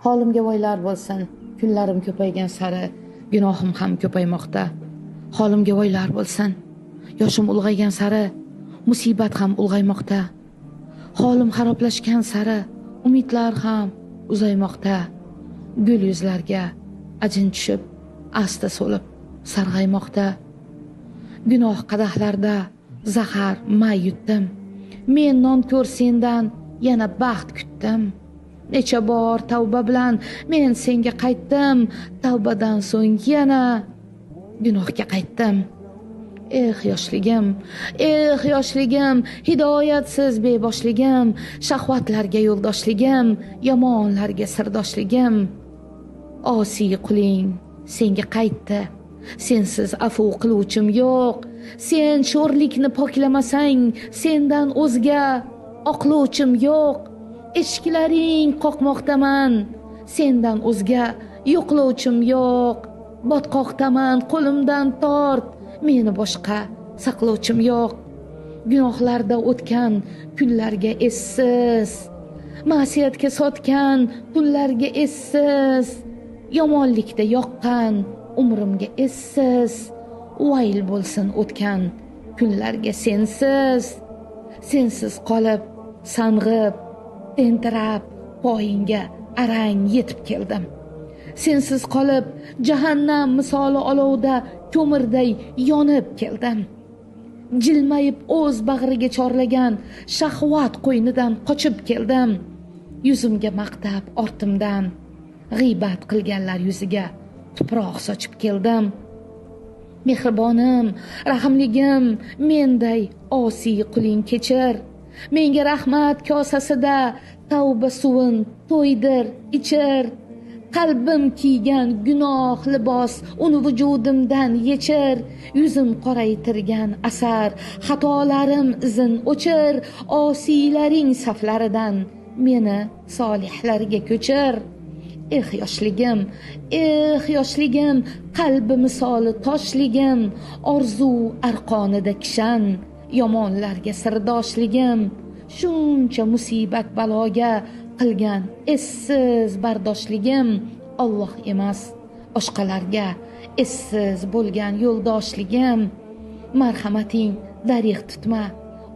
Holimga voylar bo'lsin. Kunlarim ko'paygan sari gunohim ham ko'paymoqda. Holimga voylar bo'lsin. Yoshim ulg'aygan sari musibat ham ulg'aymoqda. Holim xaroblashgan sari umidlar ham uzaymoqda. Gul yuzlarga ajin tushib, asta so'lib sarg'aymoqda. Gunoh qadahlarda zahar may yutdim. Men nonko'r sendan yana baxt kutdim. Necha bor tavba bilan men senga qaytdim. Tavbadan so'ng yana gunohga qaytdim. yoshligim, hidoyatsiz beboshligim, shahvatlarga yo'ldoshligim, yomonlarga sirdoshligim. Osiy quling senga qaytdi. Sensiz afu qiluvchim yo'q. Sen sho'rlikni poklamasang, sendan o'zga oqlovchim yo'q. Eshiklaring qoqmoqdaman, sendan o'zga yo'qlovchim yo'q. Botqoqdaman, qo'limdan tort, meni boshqa saqlovchim yo'q. Gunohlarda o'tgan kunlarga essiz, ma'siyatga sotgan kunlarga essiz, yomonlikda yoqqan umrimga essiz. Vayl bo'lsin o'tgan kunlarga sensiz. Sensiz qolib, sang'ib, tentirab, poyinga arang yetib keldim. Sensiz qolib, jahannam misoli olovda ko'mirday yonib keldim. Jilmayib o'z bag'riga chorlagan shahvat qo'ynidan qochib keldim. Yuzimga maqtab ortimdan g'iybat qilganlar yuziga tuproq sochib keldim. Mehribonim, rahimligim, menday osiy quling kechir. Menga rahmat kosasida tavba suvin to'ydir, ichir. Qalbim kiygan gunoh libos uni vujudimdan yechir. Yuzim qoraytirgan asar xatolarim izin o'chir. Osiylaring saflaridan meni solihlarga ko'chir. yoshligim, qalbi misoli toshligim, orzu arqonida kishan, yomonlarga sirdoshligim. Shuncha musibat baloga qilgan essiz bardoshligim. Alloh emas, boshqalarga essiz bo'lgan yo'ldoshligim. Marhamating dariq tutma,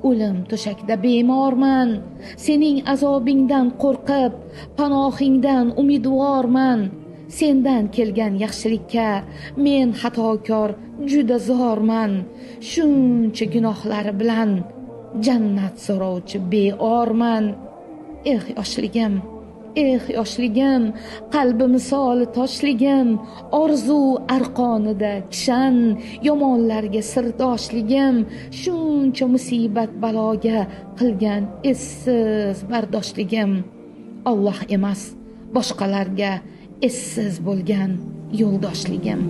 o'lim to'shakda bemorman. Sening azobingdan qo'rqib, panohingdan umidvorman. Sendan kelgan yaxshilikka men xatokor juda zorman. Shuncha gunohlari bilan jannat so'rovchi beorman. yoshligim, qalbi misoli toshligim, orzu arqonida kishan, yomonlarga sirdoshligim. Shuncha musibat baloga qilgan essiz bardoshligim. Alloh emas, boshqalarga essiz bo'lgan yo'ldoshligim.